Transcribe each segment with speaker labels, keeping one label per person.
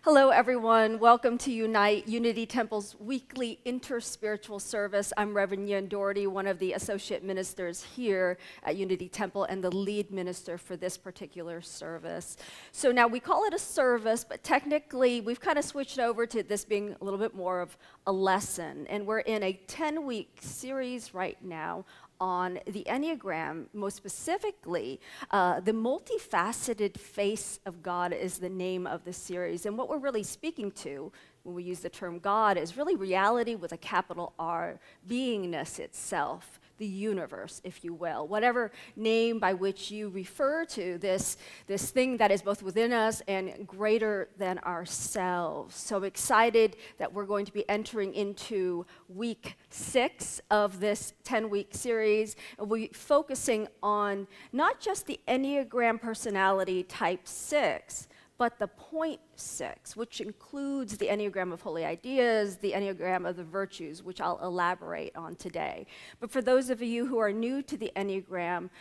Speaker 1: Hello, everyone. Welcome to u-nite, Unity Temple's weekly interspiritual service. I'm Reverend Yen Doherty, one of the associate ministers here at Unity Temple and the lead minister for this particular service. So now we call it a service, but technically we've kind of switched over to this being a little bit more of a lesson. And we're in a 10-week series right now on the Enneagram, most specifically, the multi-faceted face of God is the name of the series. And what we're really speaking to when we use the term God is really reality with a capital R, beingness itself, the universe, if you will. Whatever name by which you refer to this thing that is both within us and greater than ourselves. So I'm excited that we're going to be entering into week 6 of this 10-week series. And we'll be focusing on not just the Enneagram personality type 6, but the point 6, which includes the Enneagram of Holy Ideas, the Enneagram of the Virtues, which I'll elaborate on today. But for those of you who are new to the Enneagram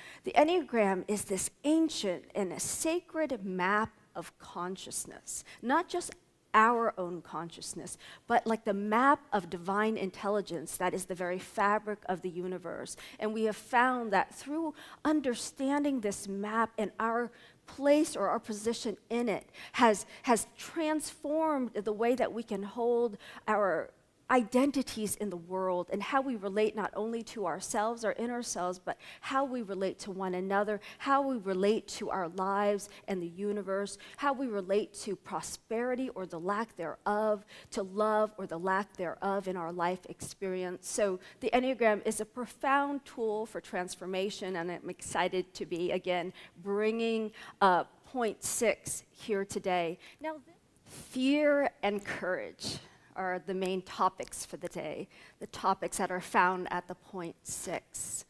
Speaker 1: is this ancient and a sacred map of consciousness, not just our own consciousness, but like the map of divine intelligence that is the very fabric of the universe. And we have found that through understanding this map and our place or our position in it has transformed the way that we can hold our identities in the world and how we relate not only to ourselves, our inner selves, but how we relate to one another, how we relate to our lives and the universe, how we relate to prosperity or the lack thereof, to love or the lack thereof in our life experience. So the Enneagram is a profound tool for transformation, and I'm excited to be, again, bringing point 6 here today. Now, fear and courage are the main topics for the day, the topics that are found at the point 6.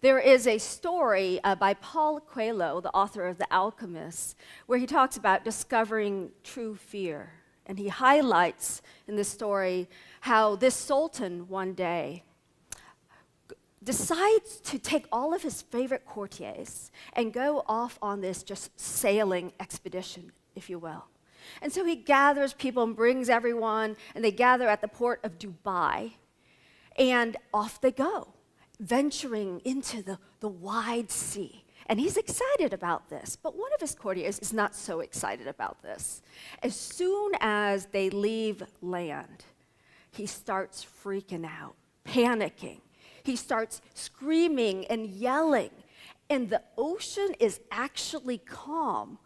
Speaker 1: There is a story by Paulo Coelho, the author of The Alchemist, where he talks about discovering true fear. And he highlights in this story how this sultan one day decides to take all of his favorite courtiers and go off on this just sailing expedition, if you will. And so he gathers people and brings everyone, and they gather at the port of Dubai, and off they go, venturing into the wide sea. And he's excited about this, but one of his courtiers is not so excited about this. As soon as they leave land, he starts freaking out, panicking. He starts screaming and yelling, and the ocean is actually calm.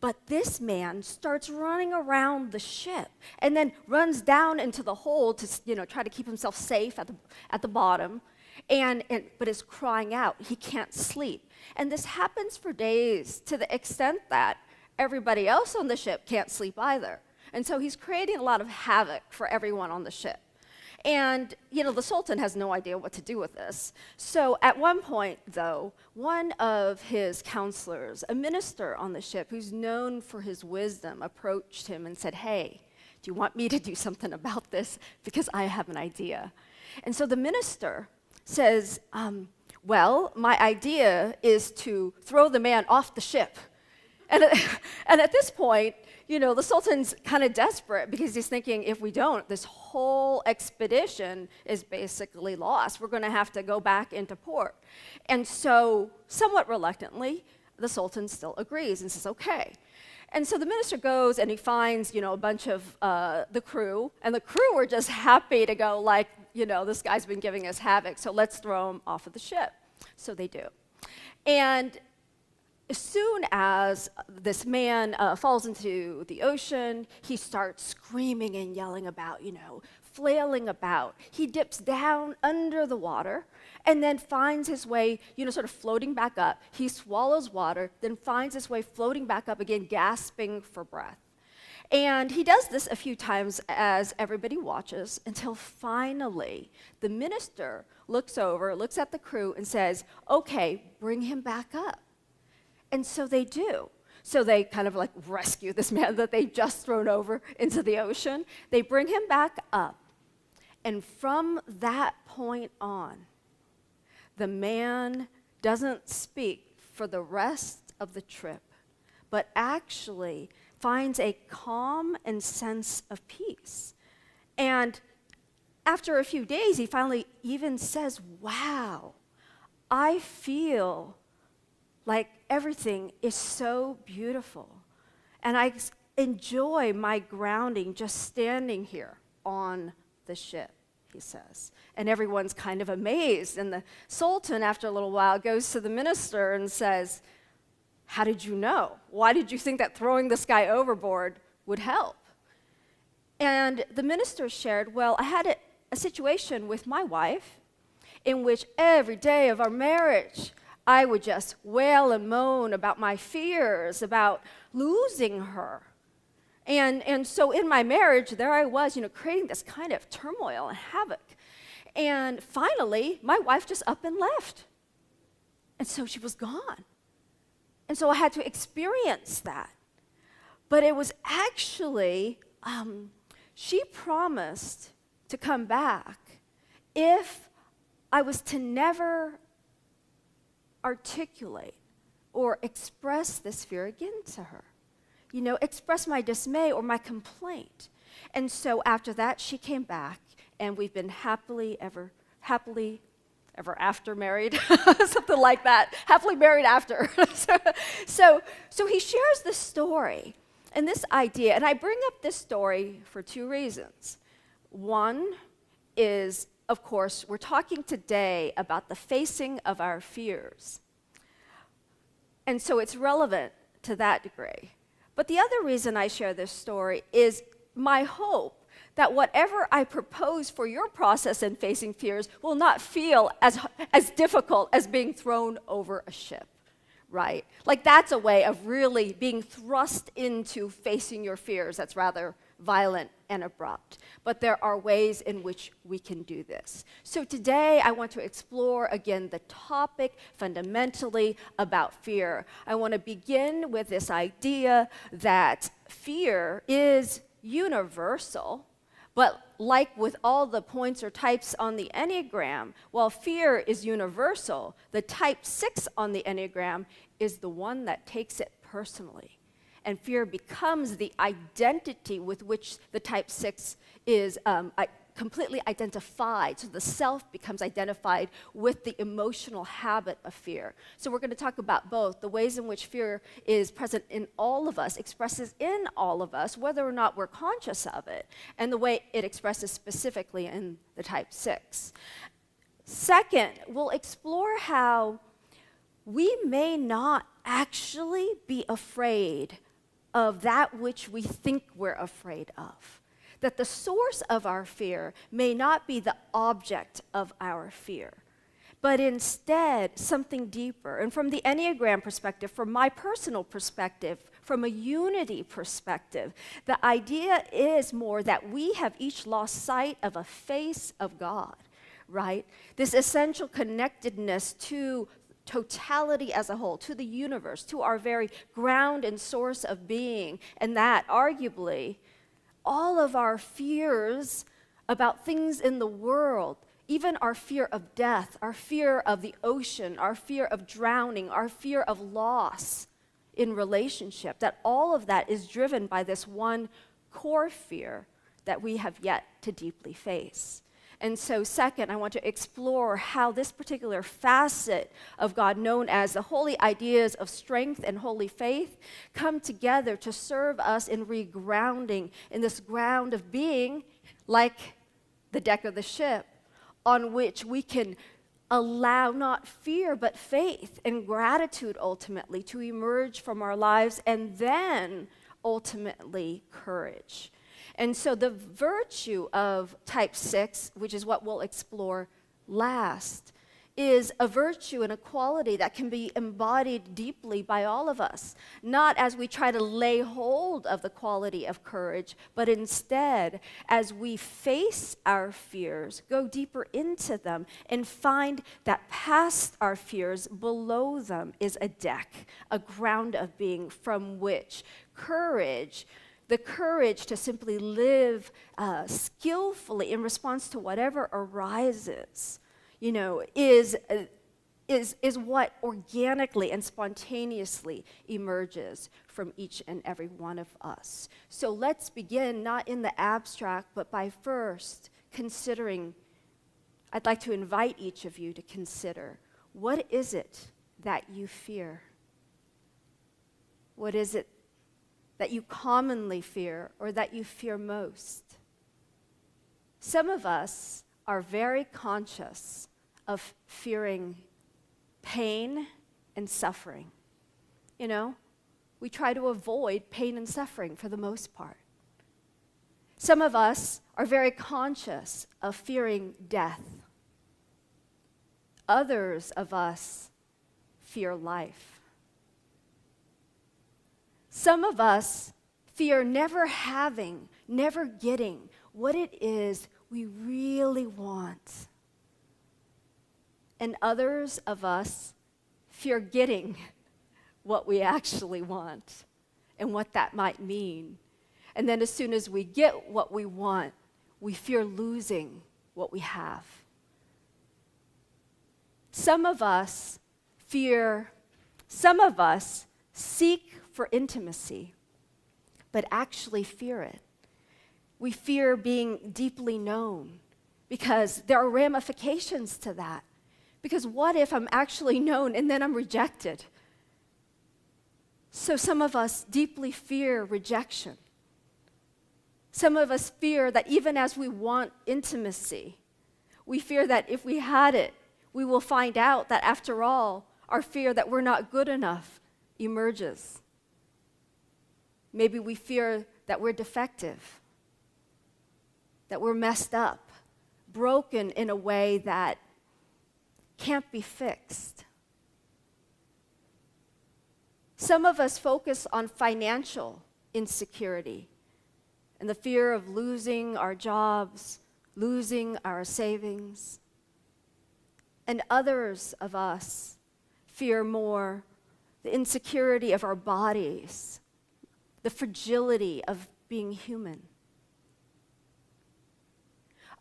Speaker 1: But this man starts running around the ship and then runs down into the hold to try to keep himself safe at the bottom, but is crying out. He can't sleep. And this happens for days to the extent that everybody else on the ship can't sleep either. And so he's creating a lot of havoc for everyone on the ship. And, the Sultan has no idea what to do with this. So at one point, though, one of his counselors, a minister on the ship who's known for his wisdom, approached him and said, "Hey, do you want me to do something about this? Because I have an idea." And so the minister says, well, my idea is to throw the man off the ship. And at this point, the Sultan's kind of desperate because he's thinking, if we don't, this whole expedition is basically lost. We're going to have to go back into port. And so, somewhat reluctantly, the Sultan still agrees and says, okay. And so the minister goes and he finds, a bunch of the crew, and the crew were just happy to go like, this guy's been giving us havoc, so let's throw him off of the ship. So they do. And as soon as this man falls into the ocean, he starts screaming and yelling about, flailing about. He dips down under the water and then finds his way, sort of floating back up. He swallows water, then finds his way floating back up again, gasping for breath. And he does this a few times as everybody watches until finally the minister looks over, looks at the crew and says, okay, bring him back up. And so they do. So they kind of like rescue this man that they just thrown over into the ocean. They bring him back up. And from that point on, the man doesn't speak for the rest of the trip, but actually finds a calm and sense of peace. And after a few days, he finally even says, wow, I feel like everything is so beautiful. And I enjoy my grounding just standing here on the ship, he says. And everyone's kind of amazed. And the Sultan, after a little while, goes to the minister and says, how did you know? Why did you think that throwing this guy overboard would help? And the minister shared, well, I had a situation with my wife in which every day of our marriage, I would just wail and moan about my fears, about losing her. And so in my marriage, there I was, creating this kind of turmoil and havoc. And finally, my wife just up and left. And so she was gone. And so I had to experience that. But it was actually, she promised to come back if I was to never articulate or express this fear again to her. Express my dismay or my complaint. And so after that, she came back, and we've been happily ever after married, something like that, happily married after. So he shares this story and this idea, and I bring up this story for two reasons. One is, of course, we're talking today about the facing of our fears. And so it's relevant to that degree. But the other reason I share this story is my hope that whatever I propose for your process in facing fears will not feel as difficult as being thrown over a ship, right? Like that's a way of really being thrust into facing your fears that's rather violent and abrupt. But there are ways in which we can do this. So today I want to explore again the topic fundamentally about fear. I want to begin with this idea that fear is universal, but like with all the points or types on the Enneagram, while fear is universal, the type 6 on the Enneagram is the one that takes it personally. And fear becomes the identity with which the type 6 is completely identified. So the self becomes identified with the emotional habit of fear. So we're going to talk about both the ways in which fear is present in all of us, expresses in all of us, whether or not we're conscious of it, and the way it expresses specifically in the type 6. Second, we'll explore how we may not actually be afraid of that which we think we're afraid of. That the source of our fear may not be the object of our fear, but instead something deeper. And from the Enneagram perspective, from my personal perspective, from a unity perspective, the idea is more that we have each lost sight of a face of God, right? This essential connectedness to totality as a whole, to the universe, to our very ground and source of being, and that arguably all of our fears about things in the world, even our fear of death, our fear of the ocean, our fear of drowning, our fear of loss in relationship, that all of that is driven by this one core fear that we have yet to deeply face. And so second, I want to explore how this particular facet of God, known as the holy ideas of strength and holy faith, come together to serve us in regrounding in this ground of being, like the deck of the ship, on which we can allow not fear but faith and gratitude ultimately to emerge from our lives, and then ultimately courage. And so the virtue of type 6, which is what we'll explore last, is a virtue and a quality that can be embodied deeply by all of us, not as we try to lay hold of the quality of courage, but instead as we face our fears, go deeper into them, and find that past our fears, below them, is a deck, a ground of being from which courage, the courage to simply live skillfully in response to whatever arises, is is what organically and spontaneously emerges from each and every one of us. So let's begin not in the abstract, but by first considering. I'd like to invite each of you to consider, what is it that you fear? What is it that you commonly fear or that you fear most? Some of us are very conscious of fearing pain and suffering. You know, we try to avoid pain and suffering for the most part. Some of us are very conscious of fearing death. Others of us fear life. Some of us fear never having, never getting what it is we really want. And others of us fear getting what we actually want and what that might mean. And then as soon as we get what we want, we fear losing what we have. Some of us seek for intimacy, but actually fear it. We fear being deeply known because there are ramifications to that. Because what if I'm actually known and then I'm rejected? So some of us deeply fear rejection. Some of us fear that even as we want intimacy, we fear that if we had it, we will find out that after all, our fear that we're not good enough emerges. Maybe we fear that we're defective, that we're messed up, broken in a way that can't be fixed. Some of us focus on financial insecurity and the fear of losing our jobs, losing our savings. And others of us fear more the insecurity of our bodies, the fragility of being human.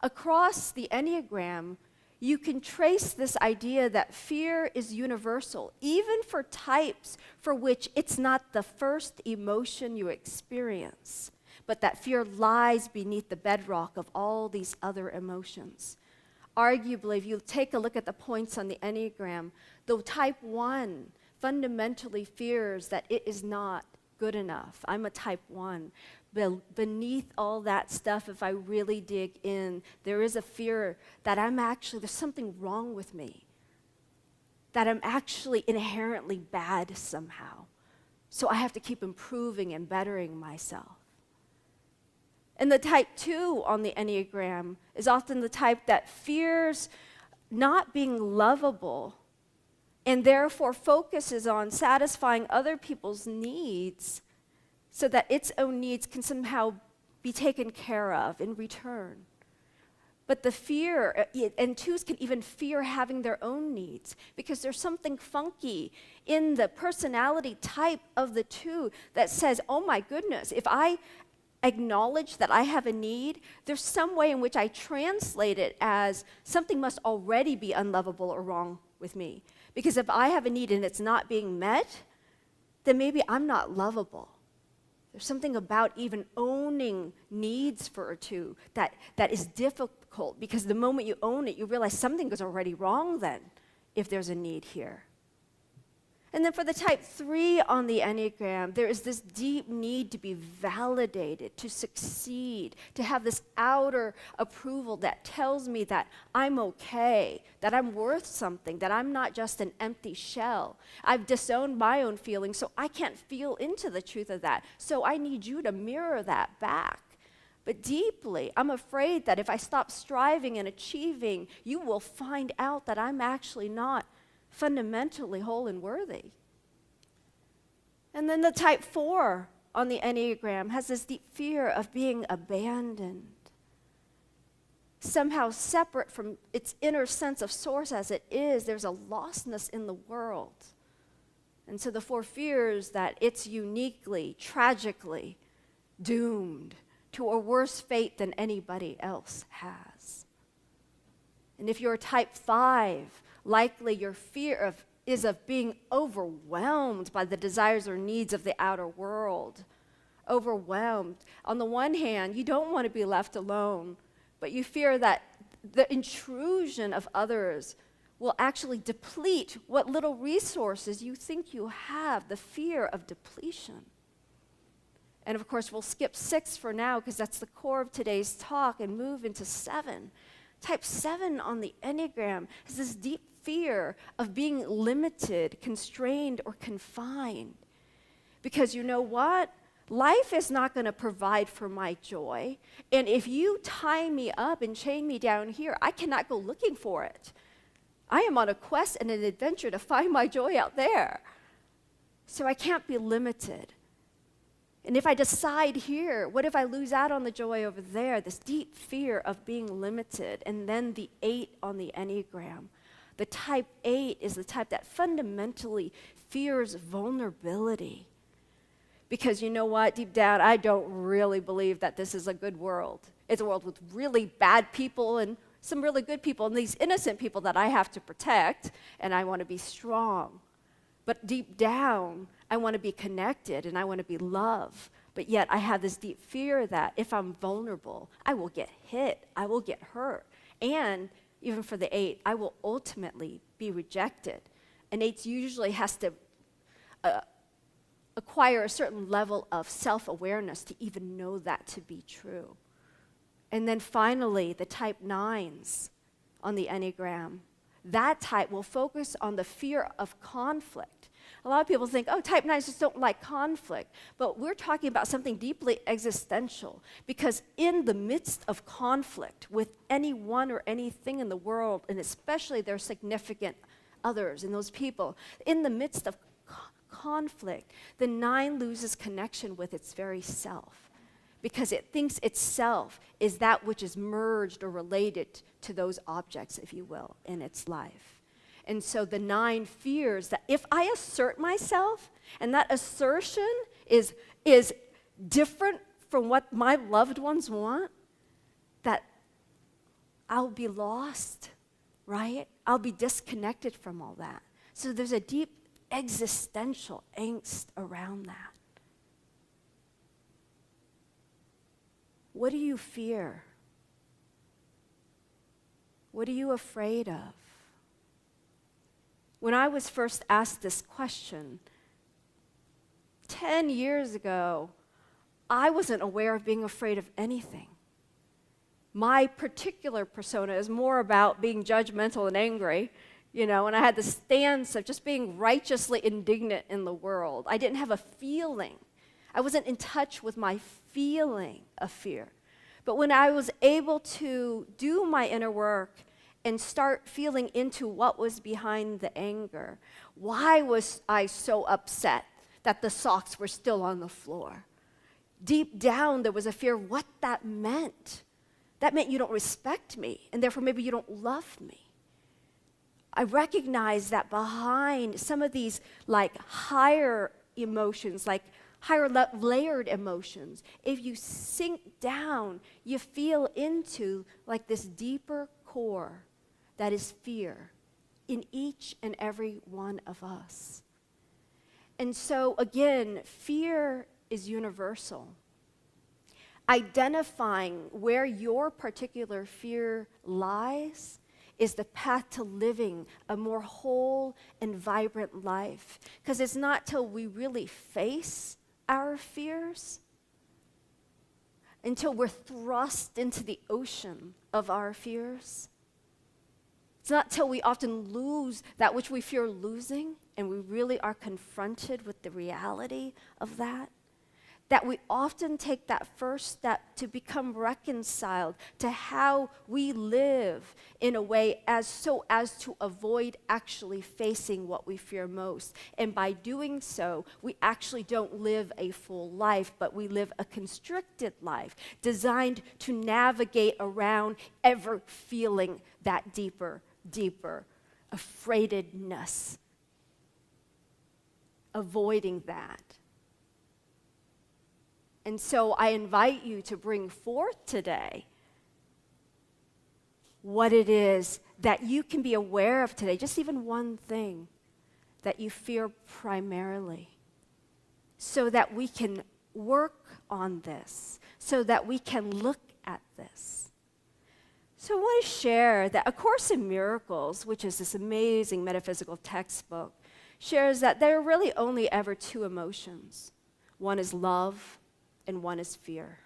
Speaker 1: Across the Enneagram, you can trace this idea that fear is universal, even for types for which it's not the first emotion you experience, but that fear lies beneath the bedrock of all these other emotions. Arguably, if you take a look at the points on the Enneagram, though type 1 fundamentally fears that it is not good enough. I'm a type 1. Beneath all that stuff, if I really dig in, there is a fear that there's something wrong with me, that I'm actually inherently bad somehow. So I have to keep improving and bettering myself. And the type 2 on the Enneagram is often the type that fears not being lovable and therefore focuses on satisfying other people's needs so that its own needs can somehow be taken care of in return. But the fear, and 2s can even fear having their own needs because there's something funky in the personality type of the 2 that says, oh my goodness, if I acknowledge that I have a need, there's some way in which I translate it as something must already be unlovable or wrong with me. Because if I have a need and it's not being met, then maybe I'm not lovable. There's something about even owning needs for a 2 that is difficult because the moment you own it, you realize something is already wrong then if there's a need here. And then for the type 3 on the Enneagram, there is this deep need to be validated, to succeed, to have this outer approval that tells me that I'm okay, that I'm worth something, that I'm not just an empty shell. I've disowned my own feelings, so I can't feel into the truth of that. So I need you to mirror that back. But deeply, I'm afraid that if I stop striving and achieving, you will find out that I'm actually not fundamentally whole and worthy. And then the type 4 on the Enneagram has this deep fear of being abandoned, somehow separate from its inner sense of source as it is. There's a lostness in the world. And so the 4 fears that it's uniquely, tragically doomed to a worse fate than anybody else has. And if you're a type 5 likely your fear is of being overwhelmed by the desires or needs of the outer world. Overwhelmed. On the one hand, you don't want to be left alone, but you fear that the intrusion of others will actually deplete what little resources you think you have, the fear of depletion. And of course, we'll skip 6 for now because that's the core of today's talk and move into 7. Type 7 on the Enneagram is this deep fear of being limited, constrained, or confined. Because you know what? Life is not going to provide for my joy. And if you tie me up and chain me down here, I cannot go looking for it. I am on a quest and an adventure to find my joy out there. So I can't be limited. And if I decide here, what if I lose out on the joy over there? This deep fear of being limited. And then the 8 on the Enneagram. The type 8 is the type that fundamentally fears vulnerability. Because you know what? Deep down, I don't really believe that this is a good world. It's a world with really bad people and some really good people and these innocent people that I have to protect, and I want to be strong. But deep down, I want to be connected and I want to be loved. But yet I have this deep fear that if I'm vulnerable, I will get hit, I will get hurt. And even for the 8, I will ultimately be rejected. And 8 usually has to acquire a certain level of self-awareness to even know that to be true. And then finally, the type 9s on the Enneagram. That type will focus on the fear of conflict. A lot of people think, oh, type 9s just don't like conflict. But we're talking about something deeply existential. Because in the midst of conflict with anyone or anything in the world, and especially their significant others and those people, in the midst of conflict, the 9 loses connection with its very self. Because it thinks itself is that which is merged or related to those objects, if you will, in its life. And so the 9 fears that if I assert myself, and that assertion is different from what my loved ones want, that I'll be lost, right? I'll be disconnected from all that. So there's a deep existential angst around that. What do you fear? What are you afraid of? When I was first asked this question 10 years ago, I wasn't aware of being afraid of anything. My particular persona is more about being judgmental and angry, and I had the stance of just being righteously indignant in the world. I didn't have a feeling. I wasn't in touch with my feeling of fear. But when I was able to do my inner work and start feeling into what was behind the anger, why was I so upset that the socks were still on the floor? Deep down, there was a fear of what that meant. That meant you don't respect me, and therefore maybe you don't love me. I recognize that behind some of these higher emotions, higher layered emotions, if you sink down, you feel into this deeper core that is fear in each and every one of us. And so again, fear is universal. Identifying where your particular fear lies is the path to living a more whole and vibrant life. Because it's not till we really face our fears, until we're thrust into the ocean of our fears. It's not till we often lose that which we fear losing, and we really are confronted with the reality of that we often take that first step to become reconciled to how we live in a way as to avoid actually facing what we fear most. And by doing so, we actually don't live a full life, but we live a constricted life designed to navigate around ever feeling that deeper afraidedness, avoiding that. And so I invite you to bring forth today what it is that you can be aware of today, just even one thing that you fear primarily, so that we can work on this, so that we can look at this. So I want to share that A Course in Miracles, which is this amazing metaphysical textbook, shares that there are really only ever two emotions. One is love and one is fear.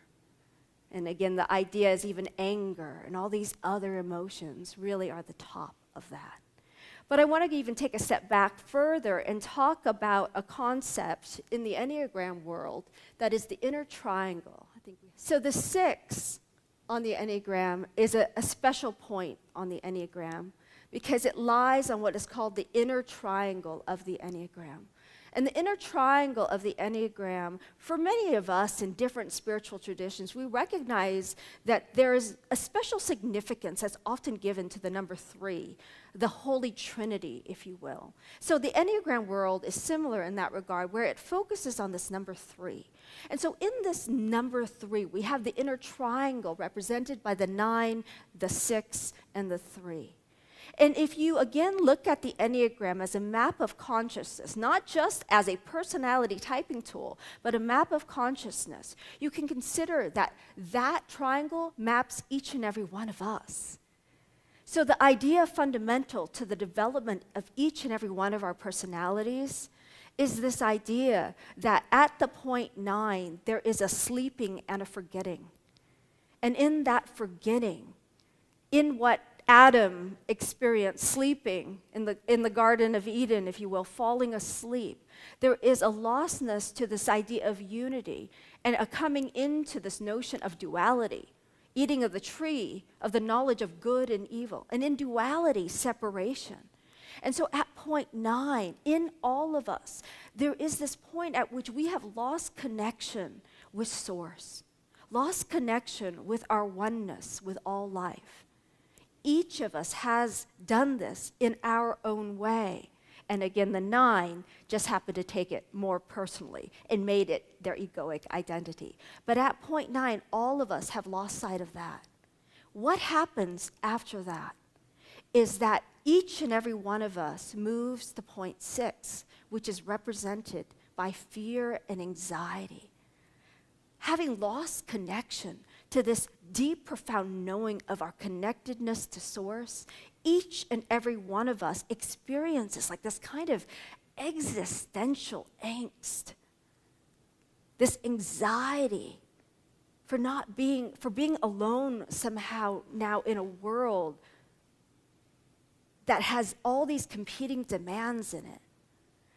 Speaker 1: And again, the idea is even anger and all these other emotions really are the top of that. But I want to even take a step back further and talk about a concept in the Enneagram world that is the inner triangle. So the 6 on the Enneagram is a special point on the Enneagram because it lies on what is called the inner triangle of the Enneagram. And the inner triangle of the Enneagram, for many of us in different spiritual traditions, we recognize that there is a special significance that's often given to the number 3, the Holy Trinity, if you will. So the Enneagram world is similar in that regard, where it focuses on this number 3. And so in this number 3, we have the inner triangle represented by the 9, the 6, and the 3. And if you again look at the Enneagram as a map of consciousness, not just as a personality typing tool, but a map of consciousness, you can consider that that triangle maps each and every one of us. So the idea fundamental to the development of each and every one of our personalities is this idea that at the point 9, there is a sleeping and a forgetting. And in that forgetting, in what Adam experienced sleeping in the Garden of Eden, if you will, falling asleep, there is a lostness to this idea of unity and a coming into this notion of duality, eating of the tree of the knowledge of good and evil, and in duality, separation. And so at point 9, in all of us, there is this point at which we have lost connection with Source, lost connection with our oneness with all life. Each of us has done this in our own way. And again, the 9 just happened to take it more personally and made it their egoic identity. But at point 9, all of us have lost sight of that. What happens after that is that each and every one of us moves to point 6, which is represented by fear and anxiety. Having lost connection to this deep, profound knowing of our connectedness to Source, each and every one of us experiences like this kind of existential angst, this anxiety for being alone somehow now in a world that has all these competing demands in it.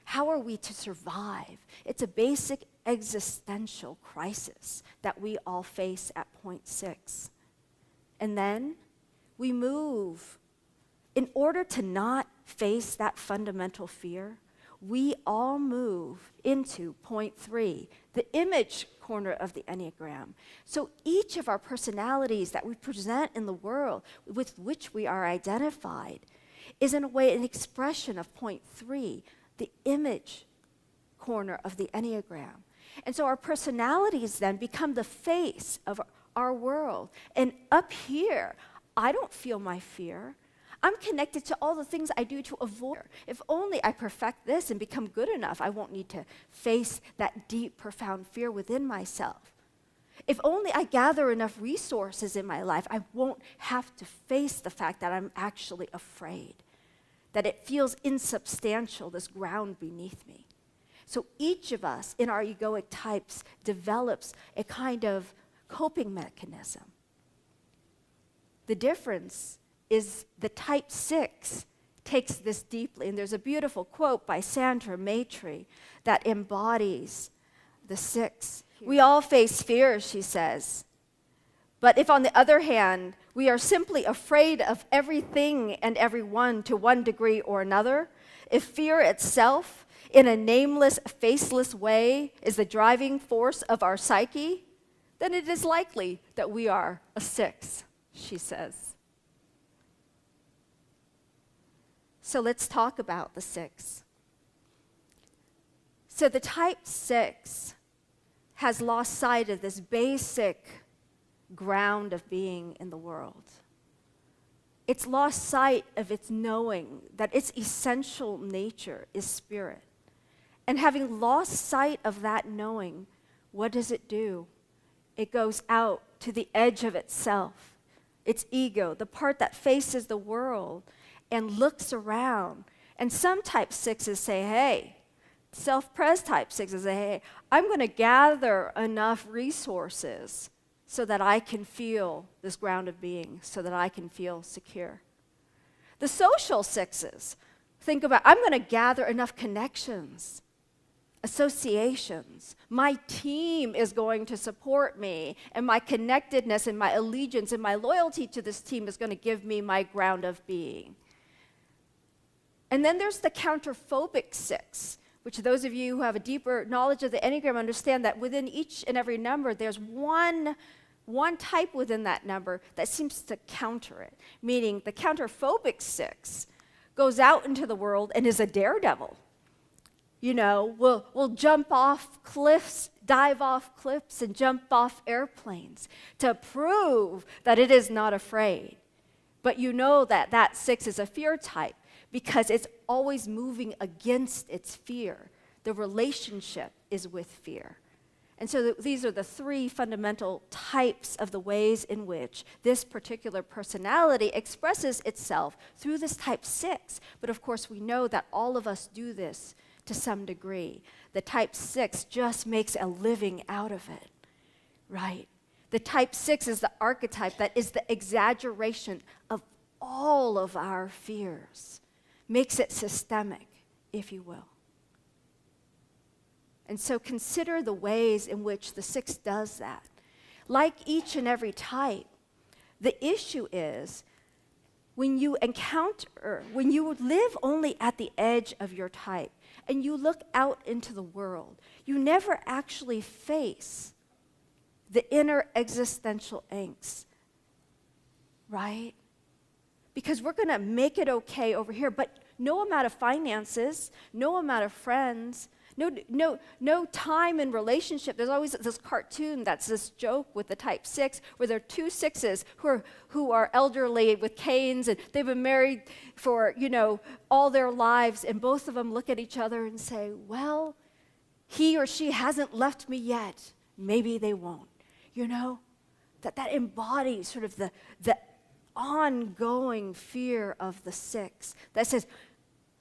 Speaker 1: How are we to survive? It's a basic existential crisis that we all face at point 6. And then we move. In order to not face that fundamental fear, we all move into point 3, the image corner of the Enneagram. So each of our personalities that we present in the world with which we are identified is in a way an expression of point 3, the image corner of the Enneagram. And so our personalities then become the face of our world. And up here, I don't feel my fear. I'm connected to all the things I do to avoid. If only I perfect this and become good enough, I won't need to face that deep, profound fear within myself. If only I gather enough resources in my life, I won't have to face the fact that I'm actually afraid, that it feels insubstantial, this ground beneath me. So each of us in our egoic types develops a kind of coping mechanism. The difference is the type 6 takes this deeply. And there's a beautiful quote by Sandra Maitre that embodies the 6. We all face fears, she says. But if, on the other hand, we are simply afraid of everything and everyone to one degree or another, if fear itself, in a nameless, faceless way, is the driving force of our psyche, then it is likely that we are a 6, she says. So let's talk about the 6. So the type 6 has lost sight of this basic ground of being in the world. It's lost sight of its knowing that its essential nature is spirit. And having lost sight of that knowing, what does it do? It goes out to the edge of itself, its ego, the part that faces the world and looks around. And some type sixes say, hey, self-pres type sixes say, hey, I'm going to gather enough resources so that I can feel this ground of being, so that I can feel secure. The social sixes think about, I'm going to gather enough connections, associations. My team is going to support me, and my connectedness and my allegiance and my loyalty to this team is going to give me my ground of being. And then there's the counterphobic six, which those of you who have a deeper knowledge of the Enneagram understand that within each and every number, there's one type within that number that seems to counter it, meaning the counterphobic six goes out into the world and is a daredevil. You know, will jump off cliffs, dive off cliffs, and jump off airplanes to prove that it is not afraid. But you know that that six is a fear type because it's always moving against its fear. The relationship is with fear. And so these are the three fundamental types of the ways in which this particular personality expresses itself through this type 6. But of course, we know that all of us do this to some degree. The type 6 just makes a living out of it, right? The type 6 is the archetype that is the exaggeration of all of our fears, makes it systemic, if you will. And so consider the ways in which the 6 does that. Like each and every type, the issue is when you live only at the edge of your type and you look out into the world, you never actually face the inner existential angst, right? Because we're going to make it okay over here, but no amount of finances, no amount of friends, no time in relationship. There's always this cartoon that's this joke with the type 6 where there are two 6s who are elderly with canes and they've been married for, all their lives, and both of them look at each other and say, well, he or she hasn't left me yet. Maybe they won't. That embodies sort of the ongoing fear of the 6 that says,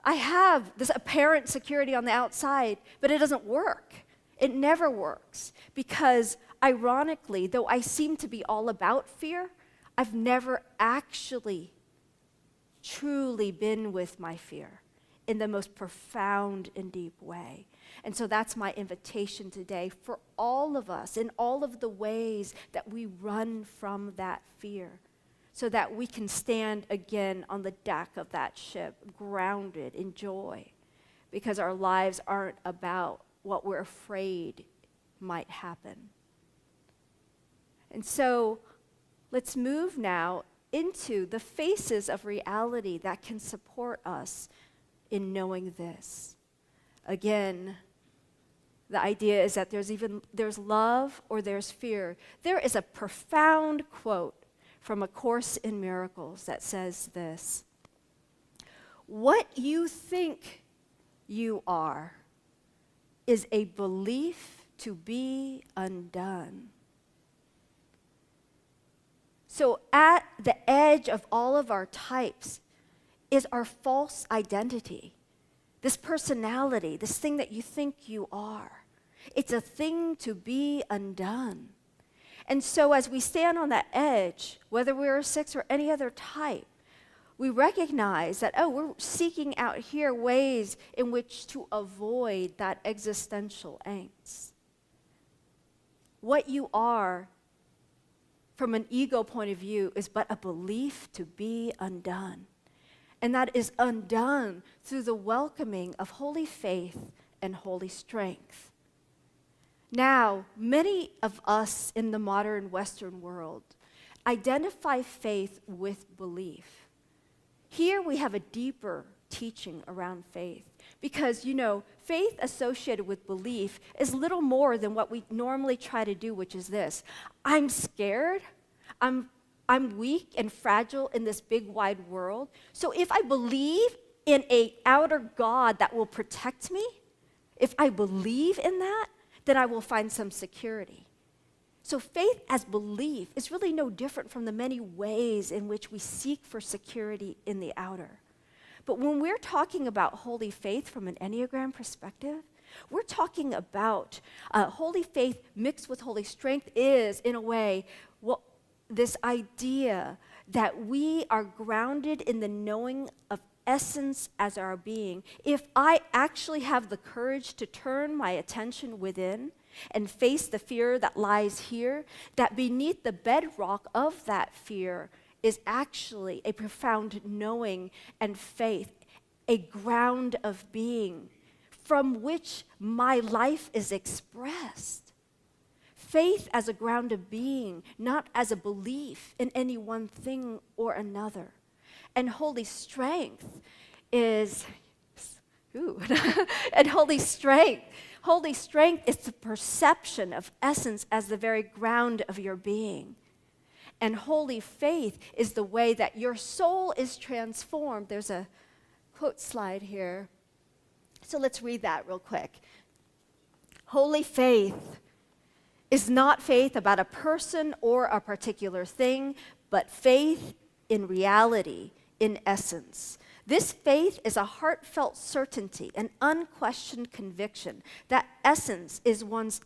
Speaker 1: I have this apparent security on the outside, but it doesn't work. It never works because, ironically, though I seem to be all about fear, I've never actually truly been with my fear in the most profound and deep way. And so that's my invitation today for all of us in all of the ways that we run from that fear, so that we can stand again on the deck of that ship, grounded in joy, because our lives aren't about what we're afraid might happen. And so let's move now into the faces of reality that can support us in knowing this. Again, the idea is that there's love or there's fear. There is a profound quote from A Course in Miracles that says this: what you think you are is a belief to be undone. So at the edge of all of our types is our false identity, this personality, this thing that you think you are. It's a thing to be undone. And so as we stand on that edge, whether we're a 6 or any other type, we recognize that, we're seeking out here ways in which to avoid that existential angst. What you are, from an ego point of view, is but a belief to be undone. And that is undone through the welcoming of holy faith and holy strength. Now, many of us in the modern Western world identify faith with belief. Here we have a deeper teaching around faith because, faith associated with belief is little more than what we normally try to do, which is this: I'm scared, I'm I'm weak and fragile in this big wide world. So if I believe in an outer God that will protect me, if I believe in that, then I will find some security. So faith as belief is really no different from the many ways in which we seek for security in the outer. But when we're talking about holy faith from an Enneagram perspective, we're talking about holy faith mixed with holy strength is, in a way, this idea that we are grounded in the knowing of essence as our being. If I actually have the courage to turn my attention within and face the fear that lies here, that beneath the bedrock of that fear is actually a profound knowing and faith, a ground of being from which my life is expressed. Faith as a ground of being, not as a belief in any one thing or another. And holy strength is, and holy strength is the perception of essence as the very ground of your being. And holy faith is the way that your soul is transformed. There's a quote slide here. So let's read that real quick. Holy faith is not faith about a person or a particular thing, but faith in reality, in essence. This faith is a heartfelt certainty, an unquestioned conviction that essence is one's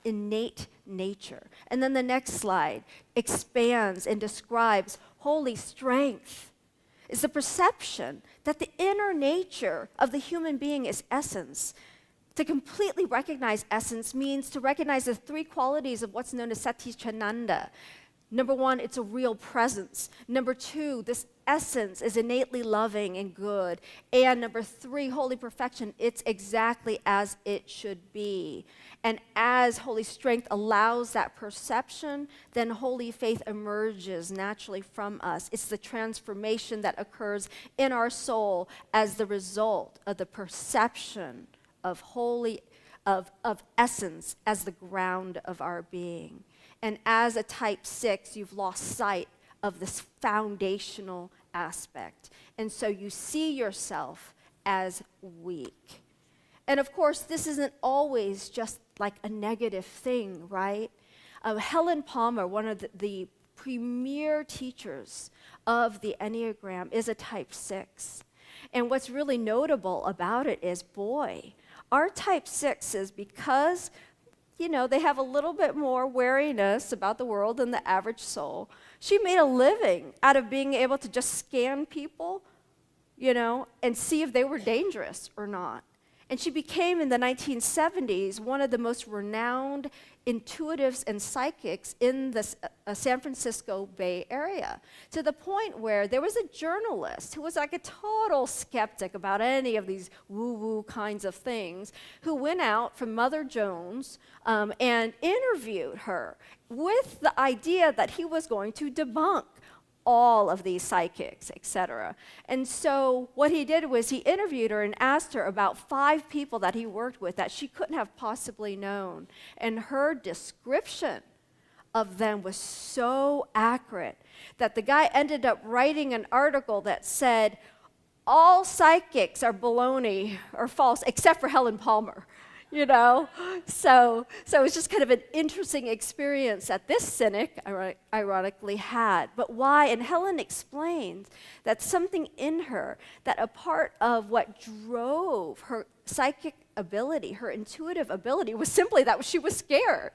Speaker 1: innate nature. And then the next slide expands and describes holy strength is the perception that the inner nature of the human being is essence. To completely recognize essence means to recognize the three qualities of what's known as Satchitananda. Number one, it's a real presence. Number two, this essence is innately loving and good. And number three, holy perfection, it's exactly as it should be. And as holy strength allows that perception, then holy faith emerges naturally from us. It's the transformation that occurs in our soul as the result of the perception of of essence as the ground of our being. And as a type 6, you've lost sight of this foundational aspect. And so you see yourself as weak. And of course, this isn't always just like a negative thing, right? Helen Palmer, one of the premier teachers of the Enneagram, is a type 6. And what's really notable about it is, boy, our type 6s, because they have a little bit more wariness about the world than the average soul. She made a living out of being able to just scan people, and see if they were dangerous or not. And she became, in the 1970s, one of the most renowned intuitives and psychics in the San Francisco Bay Area, to the point where there was a journalist who was like a total skeptic about any of these woo-woo kinds of things, who went out from Mother Jones and interviewed her with the idea that he was going to debunk all of these psychics, etc. And so what he did was he interviewed her and asked her about 5 people that he worked with that she couldn't have possibly known. And her description of them was so accurate that the guy ended up writing an article that said, all psychics are baloney or false except for Helen Palmer. So it was just kind of an interesting experience that this cynic ironically had. But why? And Helen explains that something in her, that a part of what drove her psychic ability, her intuitive ability, was simply that she was scared.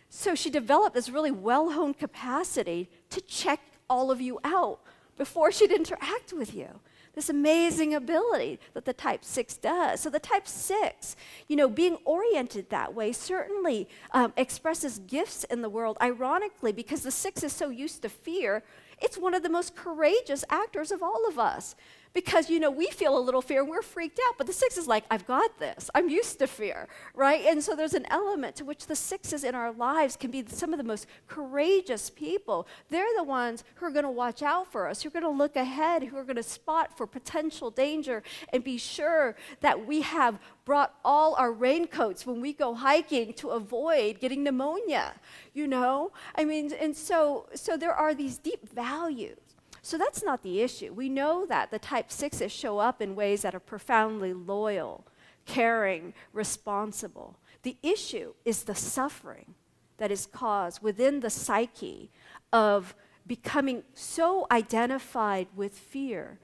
Speaker 1: So she developed this really well-honed capacity to check all of you out before she'd interact with you. This amazing ability that the type 6 does. So the type 6, being oriented that way certainly expresses gifts in the world. Ironically, because the 6 is so used to fear, it's one of the most courageous actors of all of us. Because, we feel a little fear and we're freaked out, but the 6 is like, I've got this. I'm used to fear, right? And so there's an element to which the 6s in our lives can be some of the most courageous people. They're the ones who are going to watch out for us, who are going to look ahead, who are going to spot for potential danger and be sure that we have brought all our raincoats when we go hiking to avoid getting pneumonia, And so there are these deep values. So that's not the issue. We know that the type 6s show up in ways that are profoundly loyal, caring, responsible. The issue is the suffering that is caused within the psyche of becoming so identified with fear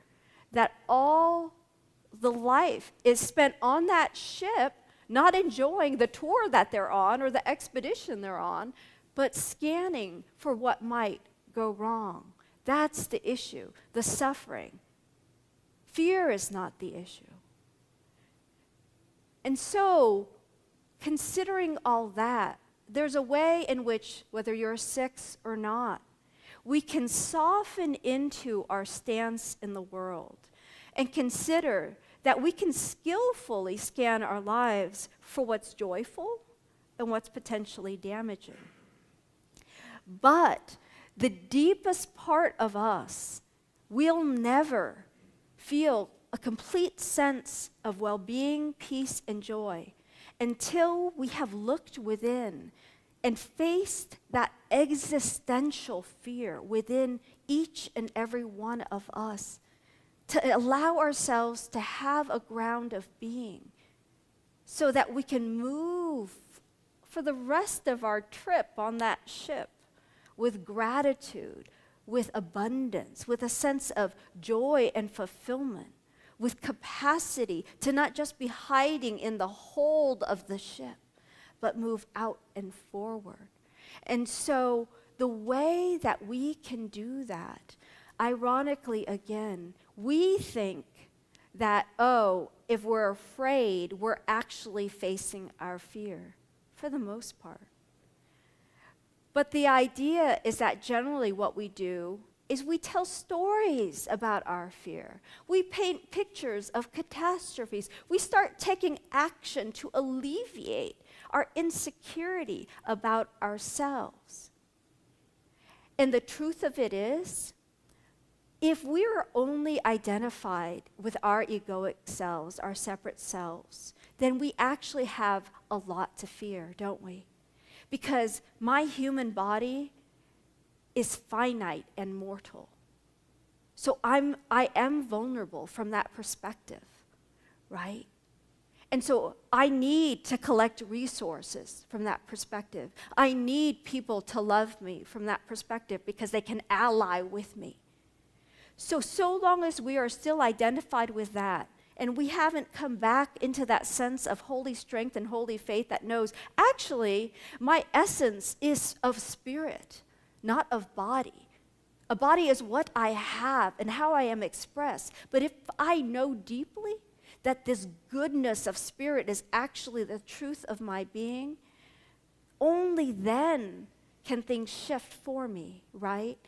Speaker 1: that all the life is spent on that ship, not enjoying the tour that they're on or the expedition they're on, but scanning for what might go wrong. That's the issue, the suffering. Fear is not the issue. And so, considering all that, there's a way in which, whether you're a 6 or not, we can soften into our stance in the world and consider that we can skillfully scan our lives for what's joyful and what's potentially damaging. But the deepest part of us will never feel a complete sense of well-being, peace, and joy until we have looked within and faced that existential fear within each and every one of us, to allow ourselves to have a ground of being so that we can move for the rest of our trip on that ship with gratitude, with abundance, with a sense of joy and fulfillment, with capacity to not just be hiding in the hold of the ship, but move out and forward. And so the way that we can do that, ironically again, we think that, if we're afraid, we're actually facing our fear, for the most part. But the idea is that generally what we do is we tell stories about our fear. We paint pictures of catastrophes. We start taking action to alleviate our insecurity about ourselves. And the truth of it is, if we're only identified with our egoic selves, our separate selves, then we actually have a lot to fear, don't we? Because my human body is finite and mortal. So I am vulnerable from that perspective, right? And so I need to collect resources from that perspective. I need people to love me from that perspective because they can ally with me. So long as we are still identified with that, and we haven't come back into that sense of holy strength and holy faith that knows, actually, my essence is of spirit, not of body. A body is what I have and how I am expressed. But if I know deeply that this goodness of spirit is actually the truth of my being, only then can things shift for me, right?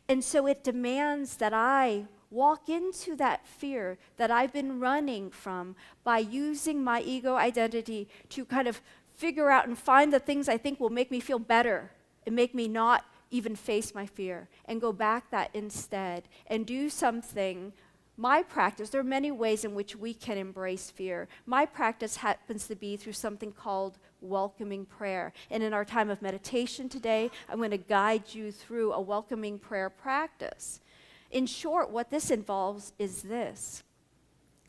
Speaker 1: And so it demands that I walk into that fear that I've been running from by using my ego identity to kind of figure out and find the things I think will make me feel better and make me not even face my fear, and go back that instead and do something. My practice, there are many ways in which we can embrace fear. My practice happens to be through something called welcoming prayer. And in our time of meditation today, I'm going to guide you through a welcoming prayer practice. In short, what this involves is this.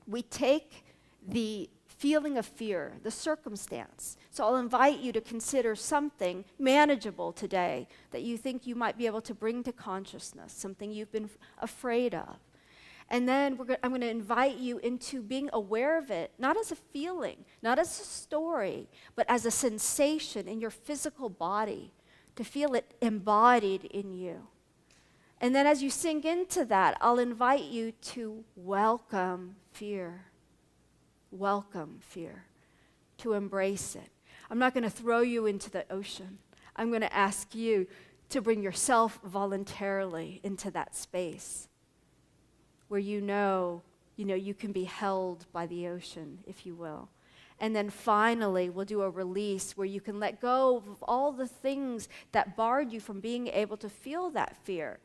Speaker 1: We take the feeling of fear, the circumstance. So I'll invite you to consider something manageable today that you think you might be able to bring to consciousness, something you've been afraid of. And then I'm going to invite you into being aware of it, not as a feeling, not as a story, but as a sensation in your physical body, to feel it embodied in you. And then as you sink into that, I'll invite you to welcome fear. Welcome fear, to embrace it. I'm not going to throw you into the ocean. I'm going to ask you to bring yourself voluntarily into that space where you know you can be held by the ocean, if you will. And then finally, we'll do a release where you can let go of all the things that barred you from being able to feel that fear.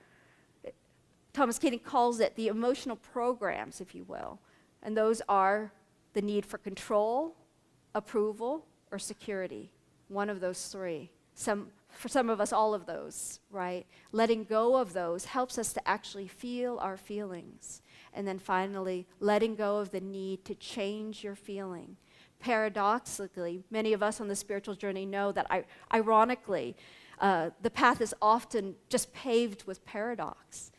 Speaker 1: Thomas Keating calls it the emotional programs, if you will. And those are the need for control, approval, or security. One of those three. Some For some of us, all of those, right? Letting go of those helps us to actually feel our feelings. And then finally, letting go of the need to change your feeling. Paradoxically, many of us on the spiritual journey know that ironically, the path is often just paved with paradox.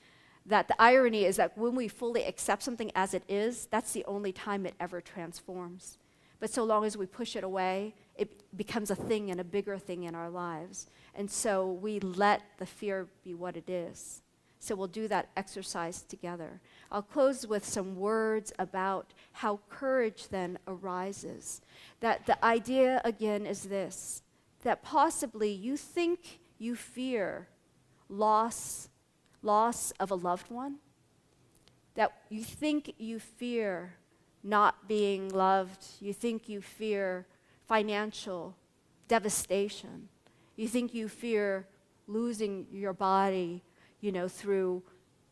Speaker 1: That the irony is that when we fully accept something as it is, that's the only time it ever transforms. But so long as we push it away, it becomes a thing and a bigger thing in our lives. And so we let the fear be what it is. So we'll do that exercise together. I'll close with some words about how courage then arises. That the idea again is this, that possibly you think you fear loss of a loved one, that you think you fear not being loved, you think you fear financial devastation, you think you fear losing your body, through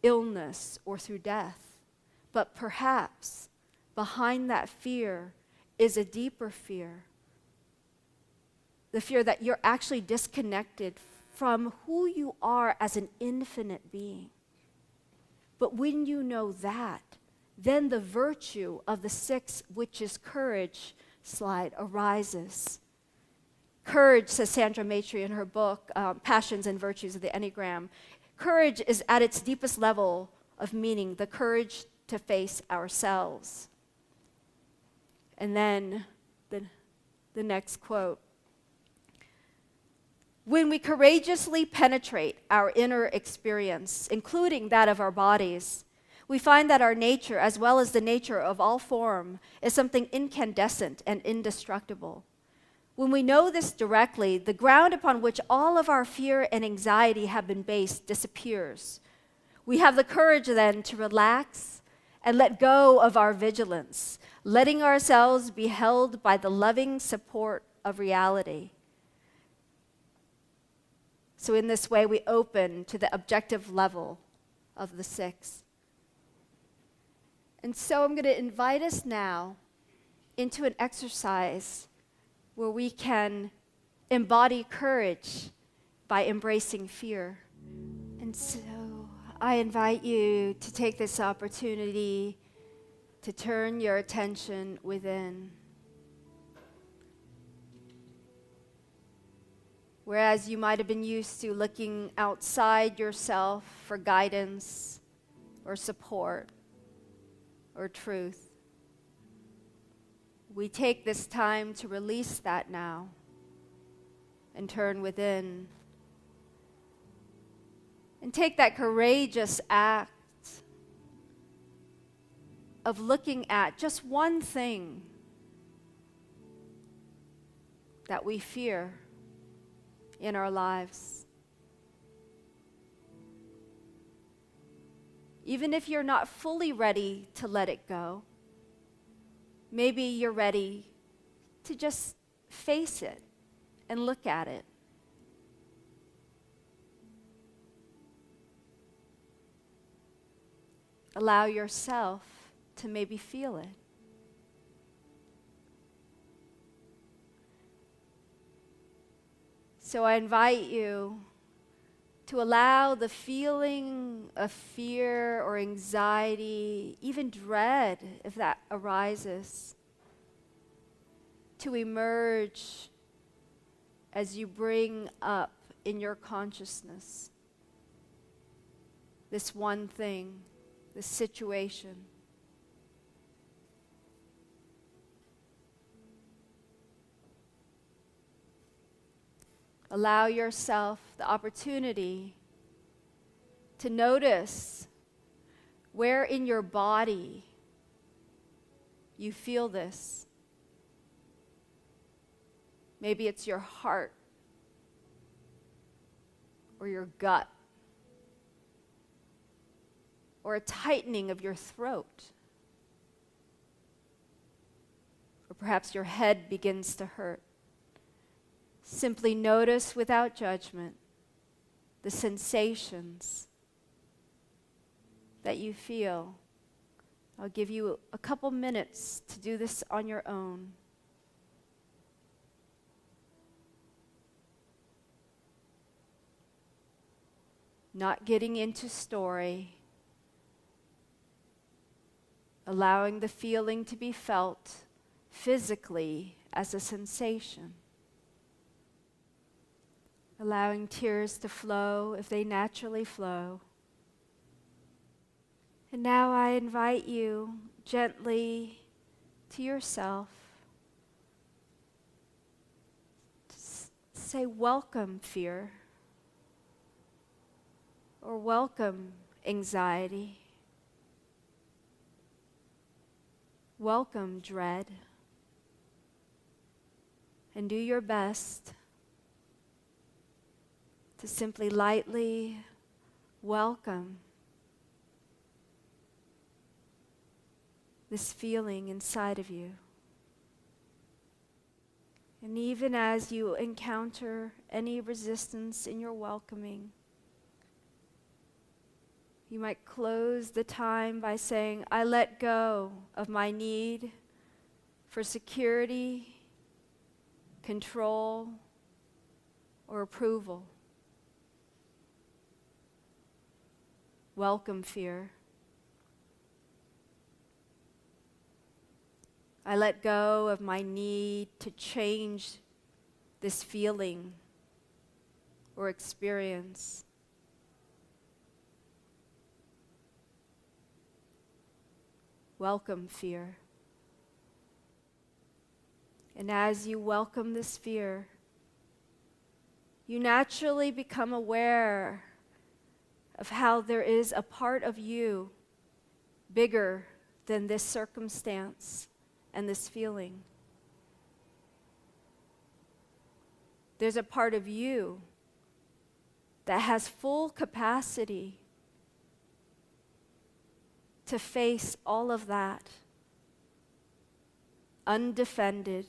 Speaker 1: illness or through death. But perhaps behind that fear is a deeper fear. The fear that you're actually disconnected from who you are as an infinite being. But when you know that, then the virtue of the sixth, which is courage, slide, arises. Courage, says Sandra Maitre in her book, Passions and Virtues of the Enneagram, courage is at its deepest level of meaning, the courage to face ourselves. And then the next quote. When we courageously penetrate our inner experience, including that of our bodies, we find that our nature, as well as the nature of all form, is something incandescent and indestructible. When we know this directly, the ground upon which all of our fear and anxiety have been based disappears. We have the courage then to relax and let go of our vigilance, letting ourselves be held by the loving support of reality. So in this way, we open to the objective level of the six. And so I'm going to invite us now into an exercise where we can embody courage by embracing fear. And so I invite you to take this opportunity to turn your attention within. Whereas you might have been used to looking outside yourself for guidance or support or truth, we take this time to release that now and turn within and take that courageous act of looking at just one thing that we fear in our lives. Even if you're not fully ready to let it go, maybe you're ready to just face it and look at it. Allow yourself to maybe feel it. So I invite you to allow the feeling of fear or anxiety, even dread, if that arises, to emerge as you bring up in your consciousness this one thing, this situation. Allow yourself the opportunity to notice where in your body you feel this. Maybe it's your heart or your gut or a tightening of your throat. Or perhaps your head begins to hurt. Simply notice without judgment the sensations that you feel. I'll give you a couple minutes to do this on your own. not getting into story, allowing the feeling to be felt physically as a sensation, allowing tears to flow if they naturally flow. And now I invite you gently to yourself to say, welcome, fear, or welcome, anxiety, welcome, dread, and do your best to simply lightly welcome this feeling inside of you. And even as you encounter any resistance in your welcoming, you might close the time by saying, I let go of my need for security, control, or approval. Welcome, fear. I let go of my need to change this feeling or experience. Welcome, fear. And as you welcome this fear, you naturally become aware of how there is a part of you bigger than this circumstance and this feeling. There's a part of you that has full capacity to face all of that undefended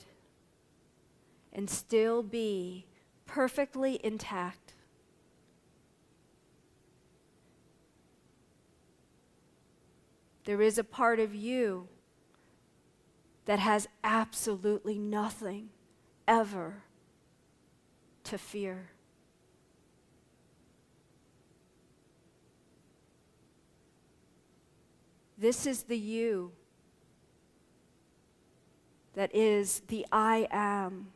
Speaker 1: and still be perfectly intact. There is a part of you that has absolutely nothing ever to fear. This is the you that is the I am,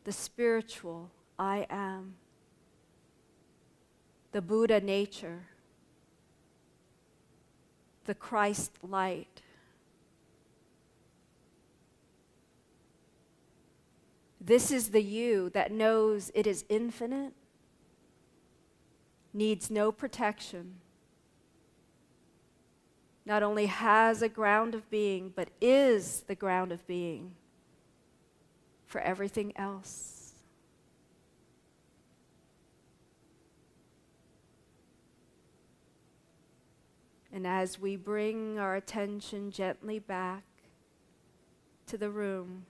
Speaker 1: the spiritual I am, the Buddha nature, the Christ light. This is the you that knows it is infinite, needs no protection, not only has a ground of being, but is the ground of being for everything else. And as we bring our attention gently back to the room,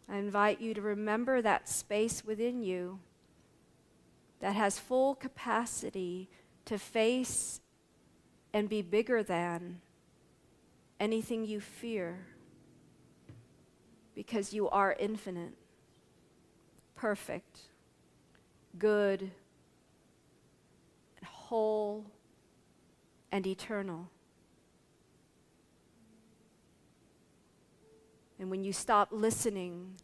Speaker 1: I invite you to remember that space within you that has full capacity to face and be bigger than anything you fear, because you are infinite, perfect, good, whole, and eternal. And when you stop listening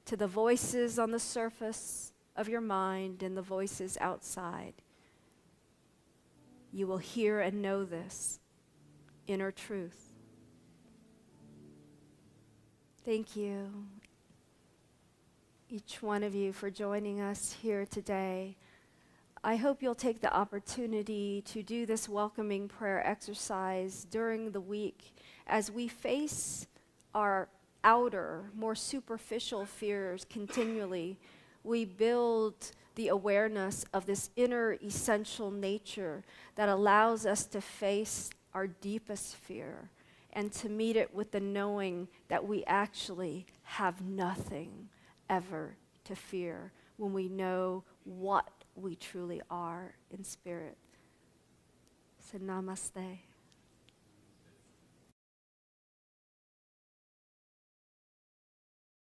Speaker 1: to the voices on the surface of your mind and the voices outside, you will hear and know this inner truth. Thank you, each one of you, for joining us here today. I hope you'll take the opportunity to do this welcoming prayer exercise during the week as we face our outer, more superficial fears continually. We build the awareness of this inner essential nature that allows us to face our deepest fear and to meet it with the knowing that we actually have nothing ever to fear when we know what we truly are in spirit. So namaste.